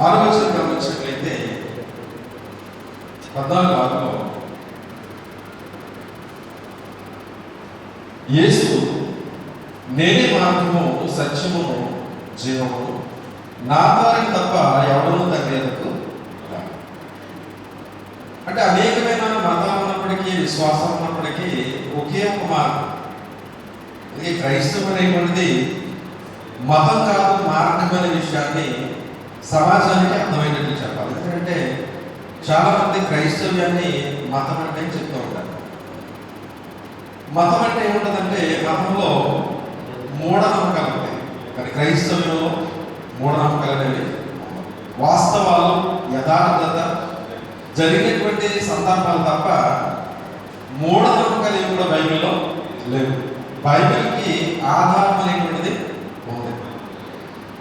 ఆలోచన గమనించినట్లయితే 14:6 యేసు నేనే మార్గము సత్యమును జీవము, నా ద్వారా తప్ప ఎవడనూ తండ్రి యొద్దకు రాడు. అంటే అనేకమైన మతాలు ఉన్నప్పటికీ, విశ్వాసం ఉన్నప్పటికీ ఒకే ఒక మార్గం. ఇది క్రైస్తవం అనేటువంటిది మతం కాదు, మార్గం అనే విషయాన్ని సమాజానికి అర్థమైనట్లు చెప్పాలి. ఎందుకంటే చాలామంది క్రైస్తవ్యాన్ని మతం అంటే చెప్తూ ఉంటారు. మతం అంటే ఏముంటుందంటే మతంలో మూఢనమ్మకాలు ఉంటాయి, కానీ క్రైస్తవ్యంలో మూఢనమ్మకాలు అనేవి వాస్తవాలు, యథార్థత, జరిగినటువంటి సందర్భాలు తప్ప మూఢనమ్మకాలు ఏమి కూడా బైబిల్లో లేవు. బైబిల్కి ఆధారం అనేటువంటిది ఉంది.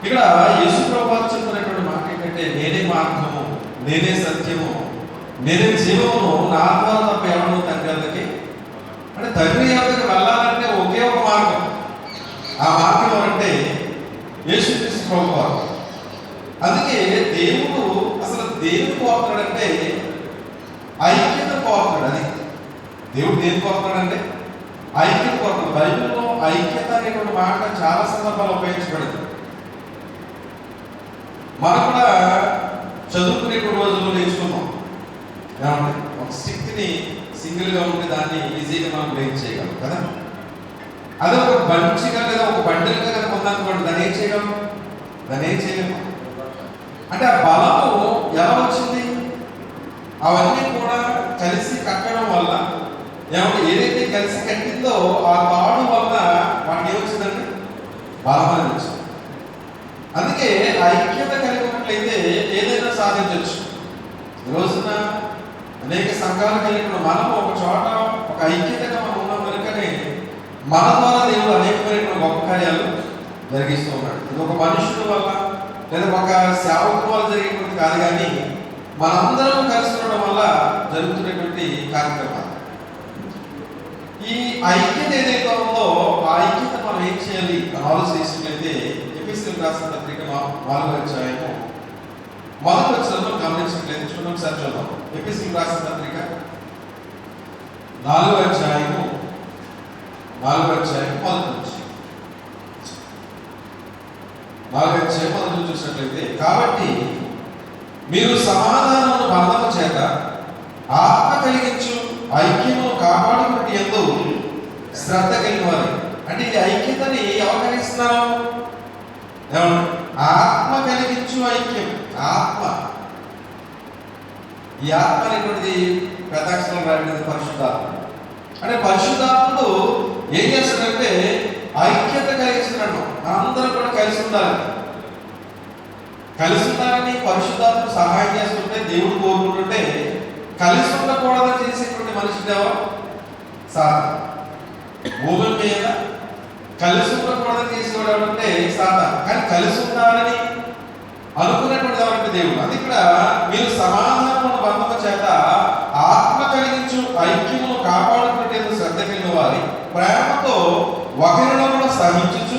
ఇక్కడ యేసు ప్రభువు చెప్తున్నటువంటి మాట ఏంటంటే నేనే మార్గము, నేనే సత్యము, నేనే జీవమును, నా ద్వారా తప్ప ఎవరు తండ్రి యొద్దకి. అంటే తండ్రి యొద్దకి వెళ్ళాలంటే ఒకే ఒక మార్గం. ఆ మార్గం ఎవరంటే యేసుక్రీస్తు ప్రభువు. అందుకే దేవుడు అసలు దేని కోరుతాడంటే ఐక్యత కోరుతాడు. అది దేవుడు దేని కోరుతాడంటే ఐక్యత కోరుతాడు. బైబిల్లో ఐక్యత అనేటువంటి మాట చాలా సందర్భాలు ఉపయోగించబడింది. మనం కూడా చదువుకునే రోజుల్లో నేర్చుకున్నాం ఏమంటే ఒక స్టిక్ని సింగిల్గా ఉంటే దాన్ని ఈజీగా మనం బ్రేక్ చేయగలం కదా. అదే ఒక బంచిగా లేదా ఒక బండిల్గా కనుక ఉందనుకోండి, దాన్ని ఏం చేయగలం? దాన్ని ఏం చేయలేము. అంటే ఆ బలము ఎలా వచ్చింది? అవన్నీ కూడా కలిసి కట్టడం వల్ల ఏమంటే ఏదైతే కలిసి కట్టిందో ఆ తాడు వల్ల వాటికి ఏమొచ్చిందంటే బలం అనేది వచ్చింది. అందుకే ఐక్యత కలిగి ఉన్నట్లయితే ఏదైనా సాధించవచ్చు. ఈ రోజున అనేక సంఘాలు కలిగిన మనం ఒక చోట ఒక ఐక్యతగా మనం ఉన్నాం కనుకనే మన ద్వారా దేవుడు అనేకమైన గొప్ప కార్యాలు జరిగిస్తూ ఉన్నాడు. ఇది ఒక మనుషుల వల్ల లేదా ఒక సేవకుల వల్ల జరిగేటువంటి కాదు, కానీ మనందరం కలిసి ఉండడం వల్ల జరుగుతున్నటువంటి కార్యక్రమాలు. ఈ ఐక్యత ఏదైతే ఉందో ఆ ఐక్యత మనం ఏం చేయాలి అని ఆలోచించినట్లయితే ఎఫెసీయులకు రాసిన పత్రిక 4వ అధ్యాయము 1వ వచనంలో గమనించినట్లయితే చూడండి, ఒకసారి చూద్దాం. ఎఫెసీయులకు రాసిన పత్రిక 4వ అధ్యాయము 1వ వచనం. 4వ అధ్యాయం చూసినట్లయితే కాబట్టి మీరు సమాధానమును బంధము చేత ఆత్మ కలిగించు ఐక్యమును కాపాడుకున్నట్టు యందు శ్రద్ధ కలిగిన వారు. అంటే ఈ ఐక్యతని ఎవరు కలిగిస్తున్నారు? ఆత్మ కలిగించు ఐక్యం. ఆత్మ, ఈ ఆత్మ అనేటువంటిది పెద్దాక్షరం రాయబడింది పరిశుద్ధాత్మ. అంటే పరిశుద్ధాత్ముడు ఏం చేస్తాడంటే ఐక్యత కలిగిస్తున్నాడు. అందరూ కూడా కలిసి ఉండాలి. కలిసి ఉండాలని పరిశుద్ధాత్మ సహాయం చేస్తుంటే, దేవుడు కోరుకుంటుంటే కలిసి ఉండకూడదని చేసేటువంటి మనిషి ఎవరు? సాతాను. భూమి మీద కలిసి ఉండకూడదని చేసేవాడు ఎవరంటే సాతాను. కానీ కలిసి ఉండాలని అనుకున్నటువంటి ఎవరంటే దేవుడు. అది ఇక్కడ మీరు సమాధానమును బంధము చేత ఆత్మ కలిగించు ఐక్యమును కాపాడుకునేందుకు శ్రద్ధ కలిగిన వారి ప్రేమతో ఒకరినొకరు సహించుచు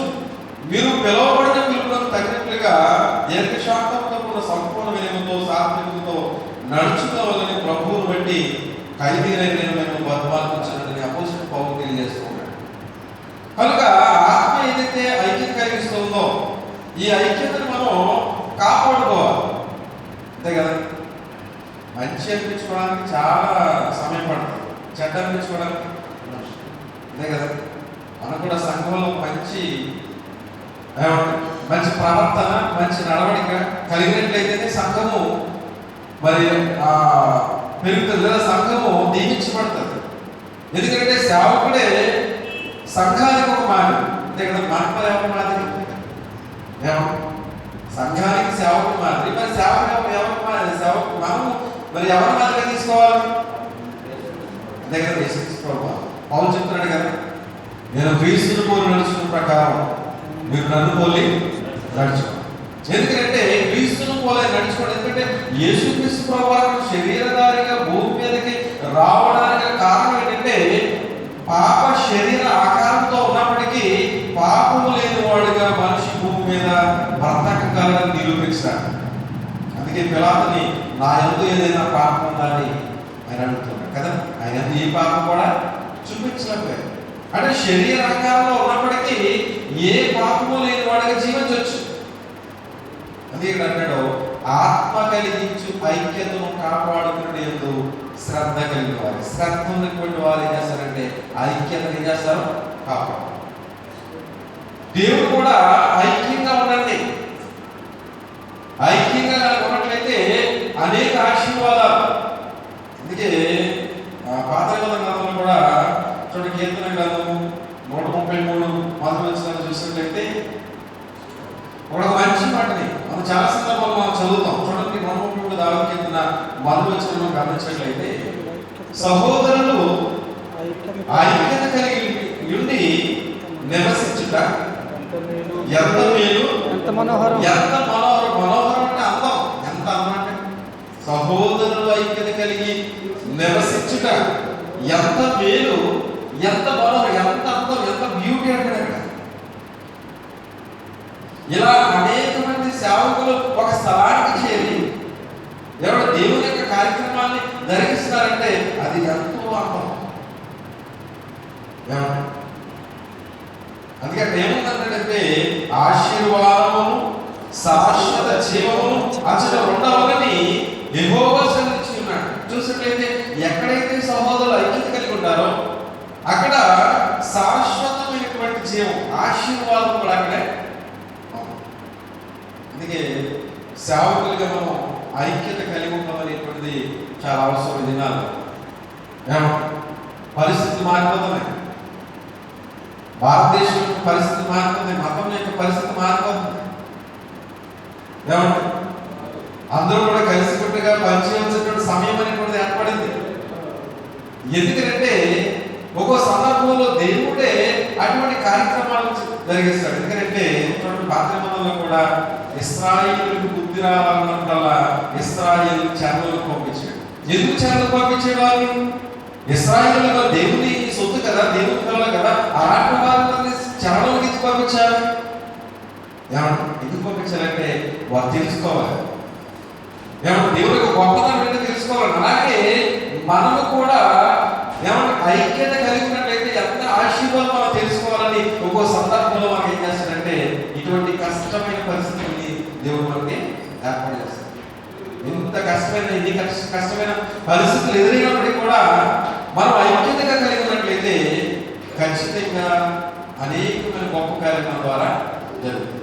మీరు పిలువబడిన పిలుపులకు తగినట్లుగా దీర్ఘశాంతంతో ఉన్న సంపూర్ణ వినయంతో సాత్వికంతో నడుచుకోవాలని ప్రభువును బట్టి ఖైదీలైన మేము బతుమార్పించాలని అపోస్తలుడు పౌలు తెలియజేస్తున్నాడు. కనుక ఆత్మ ఏదైతే ఐక్యత కలిగిస్తుందో ఈ ఐక్యతను మనం కాపాడుకోవాలి. అంతే కదా. మంచి అనిపించుకోవడానికి చాలా సమయం పడుతుంది, చెడ్డ అనిపించుకోవడానికి అంతే కదా. మనకు కూడా సంఘంలో మంచి ప్రవర్తన, మంచి నడవడిక కలిగినట్లయితేనే సంఘము మరి పెరుగుతుంది లేదా సంఘము దీవించబడుతుంది. ఎందుకంటే సేవకుడే సంఘానికి ఒక మాదిరి. అంతే కదా. మన ఎవరి మాదిరి? సంఘానికి సేవకుడు మాదిరి. మరి సేవకు ఎవరి మాదిరి? సేవకు మనము మరి ఎవరి మాదిరిగా తీసుకోవాలి? అంతే కదా. తీసుకోవాలి. పౌలు చెప్తున్నాడు కదా, నేను క్రీస్తుని పోలి నడుచుకున్న ప్రకారం మీరు నన్ను పోలి నడుచుకోండి. ఎందుకంటే క్రీస్తును పోలే నడుచుకోండి. ఎందుకంటే యేసుక్రీస్తు ప్రభువు శరీరధారిగా భూమి మీదకి రావడానికి కారణం ఏంటంటే పాప శరీర ఆకారంతో ఉన్నప్పటికీ పాపము లేని వాడుగా మనిషి భూమి మీద బ్రతకగలని నిరూపించాడు. అందుకే పిలాతుని నా యందు ఏదైనా పాపం ఉందని ఆయన అడుగుతున్నాడు కదా. ఆయన యందు ఈ పాపం కూడా చూపించలేకపోయారు. అంటే శరీరాకారంలో ఉన్నప్పటికీ ఏ పాపము లేని వాడిగా జీవించవచ్చు. అందుకే ఇక్కడ అంటాడు, ఆత్మ కలిగించు ఐక్యతను కాపాడుకునే యందు శ్రద్ధ కలిగిన వారు. శ్రద్ధ ఉన్నటువంటి వారు ఏం చేస్తారంటే ఐక్యతను ఏం చేస్తారు? కాపాడు. దేవుడు కూడా ఐక్యంగా ఉండండి. ఐక్యంగా ఉన్నట్లయితే అనేక ఆశీర్వాదాలు. అందుకే పాత గ్రంథంలో కూడా చూడండి, కీర్తన గ్రంథము 133 మొదటి వచనాలు చూసినట్లయితే ఒక మంచి మాటని మనం చాలా సందర్భాలు మనం చదువుతాం. చూడండి, 133 దావీదు కీర్తన మొదటి వచనంలో గమనించినట్లయితే, సహోదరులు ఐక్యత కలిగి ఉండి నివసించుట ఎంత మేలు, ఎంత మనోహరం. ఎంత మనోహరం. మనోహరం అంటే అందం. ఎంత అందం అంటే సహోదరులు ఐక్యత కలిగి నివసించుట ఎంత మేలు, ఎంత మనోహరం, ఎంత అందం, ఎంత బ్యూటీ అంటే. ఇలా అనేక మంది సేవకులు ఒక స్థలానికి చేరి ఎవరు దేవుని యొక్క కార్యక్రమాన్ని జరిగిస్తారంటే అది ఎంతో అందం. అందుకే ఏముందంటే ఆశీర్వాదము శాశ్వత జీవము అసలు ఉండవని యెహోవా సెలవిచ్చి ఉన్నాడు. చూసినట్లయితే ఎక్కడైతే సహోదరులు ఐక్యత కలిగి ఉంటారో అక్కడ శాశ్వతమైనటువంటి జీవం, ఆశీర్వాదం కూడా అక్కడే. అందుకే సేవకులుగా మనం ఐక్యత కలిగి ఉండడం అనేటువంటిది చాలా అవసరం. దినాలు పరిస్థితులు మారిపోతున్నాయి. భారతదేశం యొక్క పరిస్థితి మారిపోతుంది, మతం యొక్క పరిస్థితి మారిపోతుంది. ఏమంటే అందరూ కూడా కలిసికట్టుగా పనిచేయవలసినటువంటి సమయం అనేటువంటిది ఏర్పడింది. ఎందుకంటే ఒక్కో సందర్భంలో దేవుడే అటువంటి కార్యక్రమాలు జరిగిస్తాడు. ఎందుకంటే చూడండి, పాత నిబంధనలో కూడా ఇశ్రాయేలుకు బుద్ధి రావాలన్నప్పుడల్లా ఇశ్రాయేలు చెరలోకి పంపించాడు. ఎందుకు చెరలోకి పంపించేవారు? ఇశ్రాయేలు దేవుని సొత్తు కదా, దేవుని పిల్లలు కదా, అలాంటి వారిని చెరలోకి పంపించారు. ఏమంటే ఎందుకు పంపించాలంటే వారు తెలుసుకోవాలి. ఏమంటే దేవుడి యొక్క గొప్పతనం ఏంటో తెలుసుకోవాలి. అలాగే మనము కూడా ఏమంటే ఐక్యత కలిగినట్లయితే ఎంత ఆశీర్వాదం మనం తెలుసుకోవాలని ఒక్కో సందర్భంలో మనం ఏం చేస్తాడంటే ఇటువంటి కష్టమైన పరిస్థితుల్ని దేవుడు మనకి ఏర్పాటు చేస్తాడు. ఎంత కష్టమైన ఎన్ని కష్టమైన పరిస్థితులు ఎదురైనప్పటికీ కూడా మనం ఐక్యతగా కలిగి ఉన్నట్లయితే ఖచ్చితంగా అనేకమైన గొప్ప కార్యక్రమం ద్వారా జరుగుతుంది.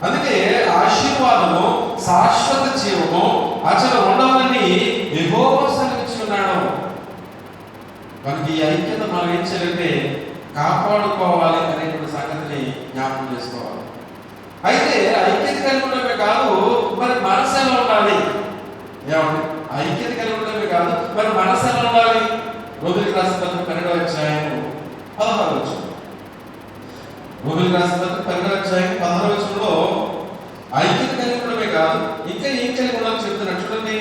అందుకే ఆశీర్వాదము శాశ్వత జీవము అసలు ఉండవాలని యెహోవా సెలవిచ్చి ఉన్నాడు. మనకి ఈ ఐక్యత మనం ఏం చేయాలంటే కాపాడుకోవాలి అనేటువంటి సంగతిని జ్ఞాపకం చేసుకోవాలి. అయితే ఐక్యత కలిగి ఉండడమే కాదు, మరి మనసు ఎలా ఉండాలి? ఏమండి ఐక్యత కలిగి ఉండడమే కాదు, మరి మనసు ఎలా ఉండాలి? రోమిలికి రాసిన పత్రిక 12వ అధ్యాయం 16వ వచనం. రోమిలికి రాసిన పత్రిక 12వ అధ్యాయం 16వ వచనంలో ఐక్యత కలిగి ఉండడమే కాదు, ఇంకా ఏం కలిగి ఉండాలని చెప్తున్నాడు. చూడండి,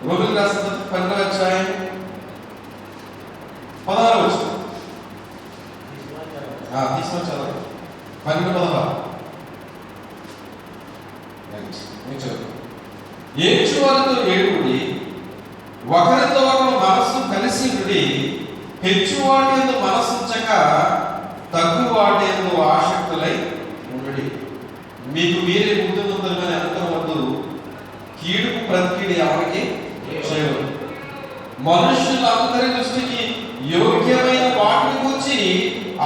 రోమిలికి రాసిన పత్రిక 12వ అధ్యాయం 16వ వచనం. తీసుకొని చదవండి. 12:16. ఏడ్చువారితో ఏడుడి, ఒకరితో ఒకరు మనస్సు కలిసి ఉండి, హెచ్చువాటి యందు మనస్సు ఉంచక తగ్గు వాటి యందు ఆసక్తులై ఉండుడి. మీకు మీరే బుద్ధిమంతులని అనుకోవద్దు, కీడుకు ప్రతికీడు ఎవరికి చేయవద్దు. మనుషులందరి దృష్టికి యోగ్యమైన వాటిని గురించి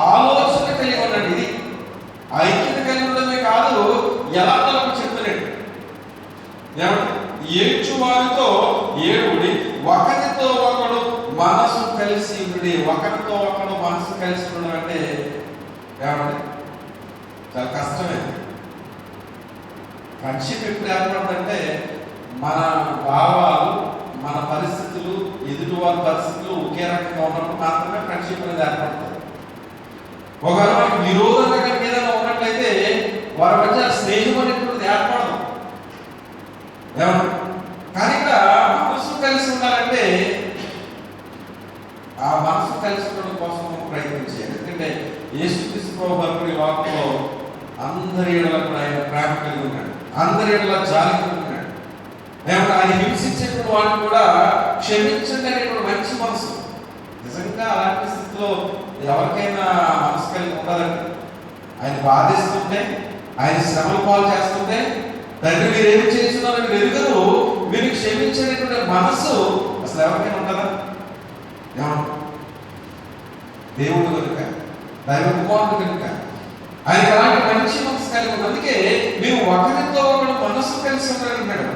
ఆలోచన కలిగి ఉండండి. ఇది ఐక్యత కలిగి ఉండడమే కాదు, ఎలా చెప్తున్నాడు. ఏడ్చువారితో ఏడుడి, ఒకరితో ఒకడు మనసు కలిసి ఉండి. ఒకరితో ఒకడు మనసు కలిసి ఉండడం అంటే ఏమండి చాలా కష్టమే. ఫ్రెండ్షిప్ ఎప్పుడు ఏర్పడుతుందంటే మన భావాలు, మన పరిస్థితులు, ఎదుటివారి పరిస్థితులు ఒకే రకంగా ఉన్నప్పుడు మాత్రమే ఫ్రెండ్షిప్ అనేది ఏర్పడుతుంది. ఒకవేళ మనకి విరోధంగా ఏదైనా ఉన్నట్లయితే వారి మధ్య స్నేహం అనేటువంటిది ఏర్పడదు. కానీ ఇక్కడ మనసు కలిసి ఉండాలంటే ఆ మనసు కలిసి ఉండడం కోసం ప్రయత్నం చేయాలి. ఎందుకంటే యేసుక్రీస్తు ప్రభువు వాక్యంలో అందరి ఎడల కూడా ఆయన ప్రేమ కలిగి ఉన్నాడు. అందరి ఎడల జాలి ఉంటున్నాడు. ఏమంటే ఆయన హింసించేటువంటి వాడిని కూడా క్షమించండి అనేటువంటి మంచి మనసు. నిజంగా అలాంటి స్థితిలో ఎవరికైనా మనసు కలిగి ఉండాలండి. ఆయన బాధిస్తుంటే, ఆయన శ్రమల పాలు చేస్తుంటే, తండ్రి మీరు ఏమి చేస్తున్నారని వెలుగురు, మీరు క్షమించేటువంటి మనసు అసలు ఎవరికైనా ఉంటుందా? ఏమంటారు? దేవుడు కనుక, దైవ కుమారుడు కనుక ఆయనకి అలాంటి మంచి మనసు కలిగి ఉంది. అందుకే మీరు ఒకరితో ఒకరు మనసు కలిసి ఉన్నారన్నాడు.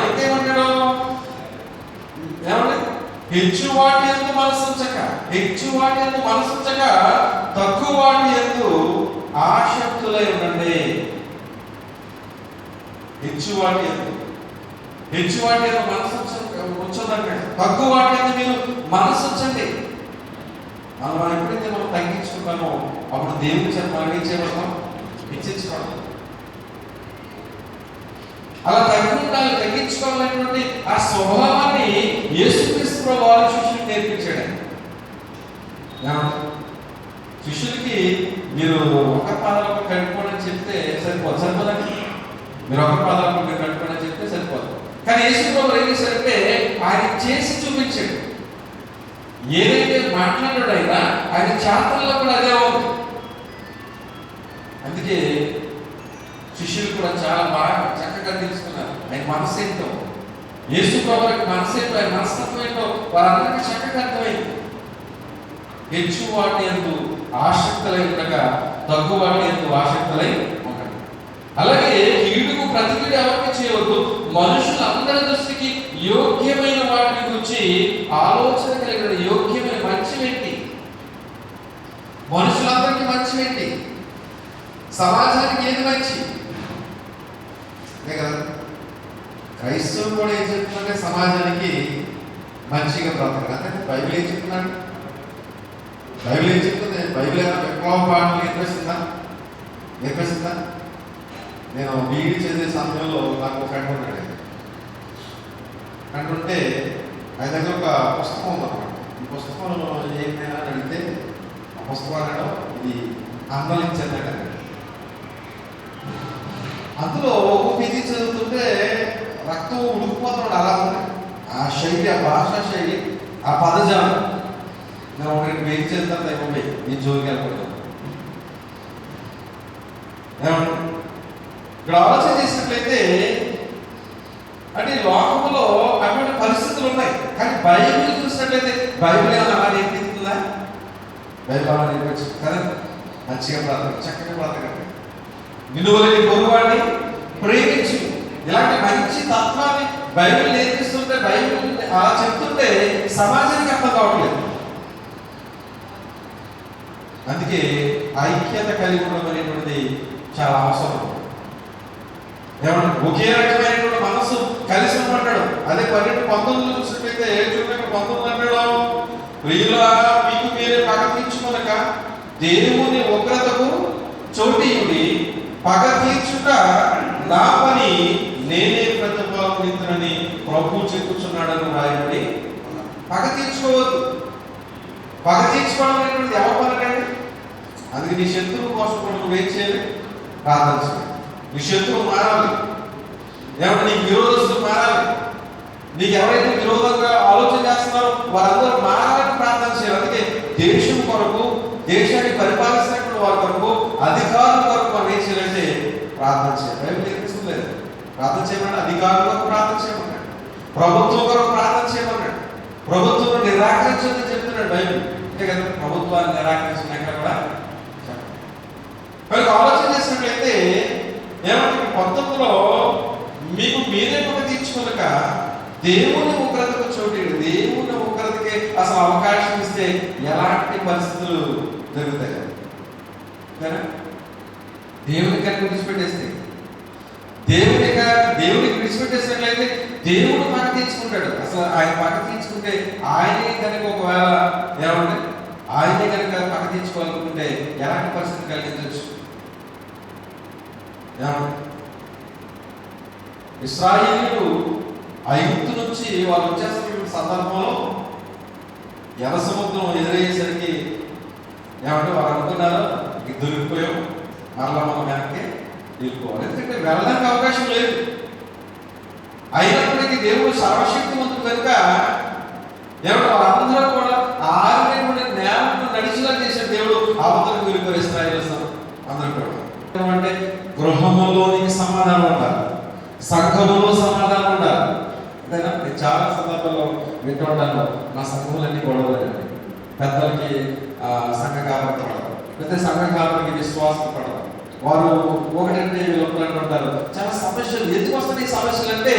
ఇంకేమన్నాడు? ఏమన్నా హెచ్చు వాటి ఎందు మనసుంచక, హెచ్చు వాటి ఎందు మనసుంచక తక్కువ వాటి ఎందు ఆసక్తులై ఉండండి. హెచ్చు వాటి ఎందు మనసు ఉంచదండి, తక్కువ వాటి ఎందు మీరు మనసు ఉంచండి. మనం ఎప్పుడైతే మనం తగ్గించుకుంటామో అప్పుడు దేవుని చేత మనం ఏం చేయబడతాం? హెచ్చించుకోవడం. అలా తగ్గించుకోవాలనేటువంటి ఆ స్వభావాన్ని యేసుక్రీస్తు వారి శిష్యులకు నేర్పించాడు. శిష్యులకి మీరు ఒక పాదాలకు కట్టుకోవడం చెప్తే సరిపోదండి. మీరు ఒక పాదాలకు మీరు కట్టుకోవడం చెప్తే సరిపోదు. కానీ యేసు ప్రభు ఏం చేశారంటే ఆయన చేసి చూపించాడు. ఏదైతే మాట్లాడాడు ఆయన చేతల్లో కూడా అదే ఉంది. అందుకే శిష్యులు కూడా చాలా బాగా చక్కగా తెలుసుకున్నారు ఆయన మనసు ఏంటో, యేసు ప్రభువుకి మనసు ఏంటో, ఆయన మనస్తత్వం ఏంటో వారందరికీ చక్కగా అర్థమైంది. హెచ్చు వాటి యందు ఆసక్తులై ఉండగా తక్కువ వాటి యందు ఆసక్తులై ఉండండి. అలాగే కీడుకు ప్రతికీడు ఎవరికి చేయవద్దు, మనుషులందరి దృష్టికి యోగ్యమైన వాటిని గురించి ఆలోచన కలిగిన యోగ్యమైన మంచి ఏంటి? మనుషులందరికీ మంచి ఏంటి? సమాజానికి ఏది మంచి? కదా క్రైస్తవులు కూడా ఏం చెప్తుందంటే సమాజానికి మంచిగా బ్రతకాలి. అంటే బైబిల్ ఏం చెప్తున్నాడు? బైబిల్ ఏం చెప్తుంది? బైబిల్ ఏమైనా విప్లవ పాటలు నేర్పిస్తుందా? నేను బీఈడి చదివే సమయంలో నాకు ఒక ఫ్రెండ్ ఉన్నాడు. అంటుంటే ఆయన దగ్గర ఒక పుస్తకం ఉందన్నమాట. ఈ పుస్తకంలో ఏమైనా అడిగితే ఆ పుస్తకం అనడం ఇది అందలించండి. అందులో ఒక పేజీ చదువుతుంటే రక్తం ఉడికిపోతున్నాడు. అలా ఉంది ఆ శైలి, ఆ భాషా శైలి, ఆ పదజాలం. నేను ఒకరికి పేజీ చేస్తాను అయిపోయి నేను జోలికి వెళ్ళకూడదు. ఇక్కడ ఆలోచన చేసినట్లయితే అంటే లోకంలో అటువంటి పరిస్థితులు ఉన్నాయి. కానీ బైబిల్ చూసినట్లయితే బైబిల్ ఏమైనా అలా నేర్పిస్తుందా? బైబిల్ అలా నేర్పించు కదా. మంచిగా బ్రతకండి, చక్కగా బ్రతకండి, విలువలని పొరుగువాడిని ప్రేమించు. ఇలాంటి మంచి తత్వాన్ని బైబిల్ నేర్పిస్తుంటే, బైబిల్ అలా చెప్తుంటే సమాజానికి అర్థం కావట్లేదు. అందుకే ఐక్యత కలిగి ఉండడం అనేటువంటిది చాలా అవసరం. ఏమన్నా ఒకే రకమైనటువంటి మనసు కలిసి ఉండమంటాడు. అదే 12:19 చూసినట్లయితే 19 అంటాడు, ప్రియులా మీకు మీరే పగ తీర్చుకొనక దేవుని ఉగ్రతకు చోటియుడి, పగ తీర్చుట నా పని, నేనే ప్రతిఫలమిత్తునని ప్రభువు చెప్పుచున్నాడని రాయబడి. పగ తీర్చుకోవద్దు. పగ తీర్చుకోవడం అనేటువంటిది ఎవరి పని అండి? అందుకే నీ శత్రువు కోసం కూడా నువ్వేం చేయాలి? ప్రార్థన చేయాలి. నీ శత్రువు మారాలి. ఏమంటే నీకు విరోధస్తులు మారాలి. నీకు ఎవరైతే విరోధంగా ఆలోచన చేస్తున్నారో వారందరూ మారాలని ప్రార్థన చేయాలి. అందుకే దేశం కొరకు, దేశాన్ని పరిపాలిస్తున్నటువంటి వారి కొరకు, అధికారుల కొరకు మనం ఏం చేయాలంటే ప్రార్థన చేయాలి. బైబిల్ నేర్పిస్తుంది. ప్రార్థన చేయమన్నాడు. అధికారుల కొరకు ప్రార్థన చేయమన్నాడు. ప్రభుత్వం కొరకు ప్రార్థన చేయమన్నాడు. ప్రభుత్వం నిరాకరించని చెప్తున్నాడు బైబిల్. అంతే కదా, ప్రభుత్వాన్ని నిరాకరించిన ఎక్కడ కూడా. మరి ఆలోచన చేసినట్లయితే ఏమంటే 19లో మీకు మీరే పగ తీర్చుకొనక దేవుని ఉగ్రతకు చోటు, దేవుని ఉగ్రతకి అసలు అవకాశం ఇస్తే ఎలాంటి పరిస్థితులు జరుగుతాయి కదా. దేవుని కనుక విడిచిపెట్టేస్తే, దేవునికి విడిచిపెట్టేసినట్లయితే దేవుడు పగ తీర్చుకుంటాడు. అసలు ఆయన పగ తీర్చుకుంటే ఆయనే కనుక ఒకవేళ ఏమంటే ఆయనే కనుక పగ తీర్చుకోవాలనుకుంటే ఎలాంటి పరిస్థితి కలిగించవచ్చు? ఇశ్రాయేలీయులు ఐగుప్తు నుంచి వాళ్ళు వచ్చేసిన సందర్భంలో ఎర్ర సముద్రం ఎదురయ్యేసరికి ఏమంటే వారు అనుకున్నారు దొరికిపోయాం, మరలా మనం వెనక్కి వెళ్ళిపోవాలి. ఎందుకంటే వెళ్ళడానికి అవకాశం లేదు. అయినప్పటికీ దేవుడు సర్వశక్తివంతుడు కనుక ఏమంటే వాళ్ళందరూ కూడా ఆరినటువంటి నేలను నడిచిలా చేసే దేవుడు అవతలకు వెళ్ళిపోయి ఇశ్రాయేలు అందరూ కూడా అంటే గృహములోనికి సమాధానం ఉండాలి, సంఘములో సమాధానం ఉండాలి. అంతేనా? నేను చాలా సందర్భాల్లో వింటూ ఉంటాను, మా సంఘములన్నీ గొడవలండి, పెద్దలకి సంఘ కాపరికి పడదు, లేకపోతే సంఘ కాపరికి విశ్వాసం పడదు, వారు ఒకటంటే వీళ్ళు అంటారు. చాలా సమస్యలు ఎందుకు వస్తాయి? ఈ సమస్యలు అంటే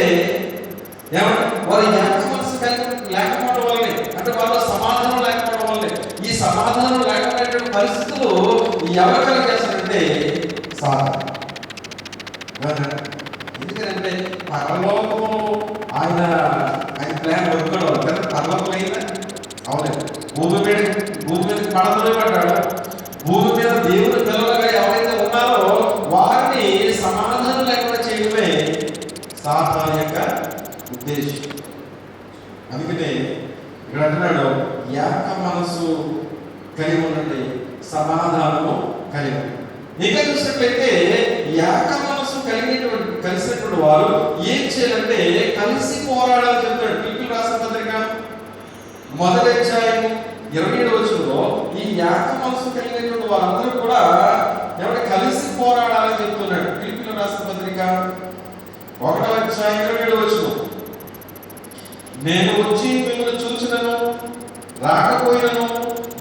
ఏమంటే వారు ఎంత మనసు కలిగి లేకపోవడం వల్లే, అంటే వాళ్ళ సమాధానం లేకపోవడం వల్లే. ఈ సమాధానం లేకపోయినటువంటి పరిస్థితులు ఎవరు కలిగేస్తారంటే సాధారణ. ఎందుకంటే పరలోకంలో ఆయన ప్లాన్ వర్కడం కదా, పరలోకం అయిందా? అవునండి. భూమి మీద పడతలే పడ్డాడు. భూమి మీద దేవుని పిల్లలుగా ఎవరైతే ఉన్నారో వారిని సమాధానం లేకుండా చేయడమే సాతాను యొక్క ఉద్దేశం. అందుకనే ఇక్కడ అంటున్నాడు, ఏక మనసు కలిగి ఉండండి, సమాధానము కలిగి. ఇంకా చూసినట్లయితే ఏక మనసు కలిసినటువంటి వారు ఏం చేయాలంటే కలిసి పోరాడాలని చెప్తాడు. పిలుపులు రాసిన పత్రిక 1వ అధ్యాయం 27వ వచనంలో ఈ ఏక మనసు కలిగినటువంటి వారందరూ కూడా ఎవరు కలిసి పోరాడాలని చెప్తున్నాడు. పిలుపులు రాసిన పత్రిక 1వ అధ్యాయం 27వ వచనం, నేను వచ్చి మిమ్మల్ని చూసినను రాకపోయినను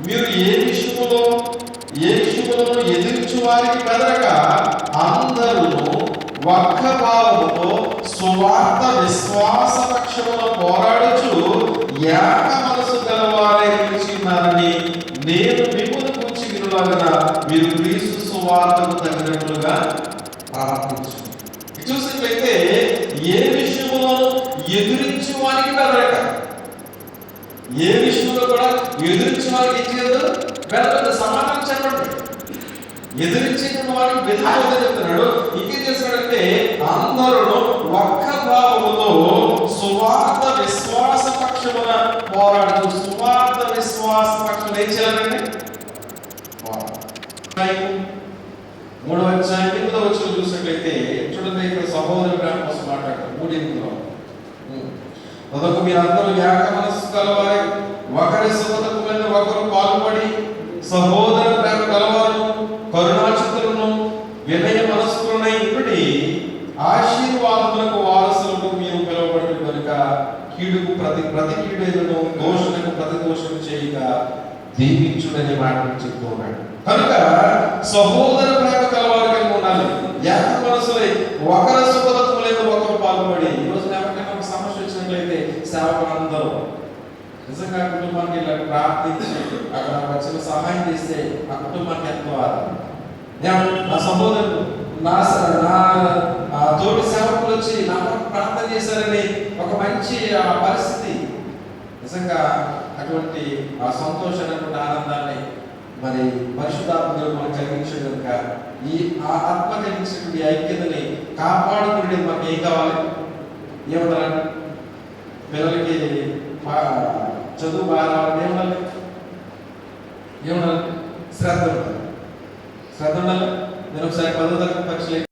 మీరు ఏ విషయములో ఎదిరించు వారికి బెదరక అందరూ ఒక్క భావముతో సువార్త విశ్వాస పక్షమున పోరాడుచు ఏక మనసు గలవారై నిలిచి ఉన్నారని నేను మిమ్మల్ని గురించి వినులాగన మీరు క్రీస్తు సువార్తకు తగినట్లుగా ప్రార్థించు. చూసినట్లయితే ఏ విషయంలో ఎదురించే వారికి బెదరక, ఏ విషయంలో కూడా ఎదురించే వారికి ఏం చేయదు, బెదరదు. సమాధానం చెప్పండి. ఎదిరించేటువంటి వారికి బెదిరిపోదని చెప్తున్నాడు. ఇంకేం చేస్తున్నాడంటే అందరూ ఒక్క భావముతో సువార్త విశ్వాస పక్షమున పోరాడుతూ, సువార్త విశ్వాస పక్షమున ఏం చేయాలండి? 3వ అధ్యాయం 8వ వచనం చూసినట్లయితే చూడండి, ఇక్కడ సహోదర ప్రేమ కోసం మాట్లాడతారు. 3:8లో మొదటి మీరందరూ ఏక మనస్సు కలవారై ఒకరి సుఖతకు మీద ఒకరు పాల్పడి సహోదర ప్రేమ కలవారు కరుణాచితులను వినయ మనస్కులనై ఇప్పటి ఆశీర్వాదములకు వారసులకు మీరు పిలువబడి కనుక కీడుకు ప్రతి కీడును దోషులకు ప్రతి దోషం చేయక దీవించుడని మాటలు చెప్తూ ఉన్నాడు. కనుక సహోదర ప్రేమ కలవారు కలిగి ఉండాలి. ఏక మనసులై ఒకరి సుఖతకు లేదు ఒకరు పాల్పడి. ఈరోజు ఎవరికైనా ఒక సమస్య వచ్చినట్లయితే సేవకులందరూ నిజంగా కుటుంబానికి ఇలా ప్రార్థించి అక్కడ వచ్చిన సహాయం చేస్తే ఆ కుటుంబానికి ఎంతో ఆదరణ. నా సహోదరుడు నా తోటి సేవకులు వచ్చి నా ప్రార్థన చేశారని ఒక మంచి పరిస్థితి, నిజంగా అటువంటి ఆ సంతోషమైనటువంటి ఆనందాన్ని మరి పరిశుద్ధాత్మలు మనకు కలిగించే కనుక ఈ ఆత్మ కలిగించినటువంటి ఐక్యతని కాపాడుకునే మనకి ఏం కావాలి? ఏముండాలి? పిల్లలకి చదువు బాగా రావాలని ఏముండాలి? శ్రద్ధ ఉండాలి. నేను ఒకసారి 10వ తరగతి పరీక్షలు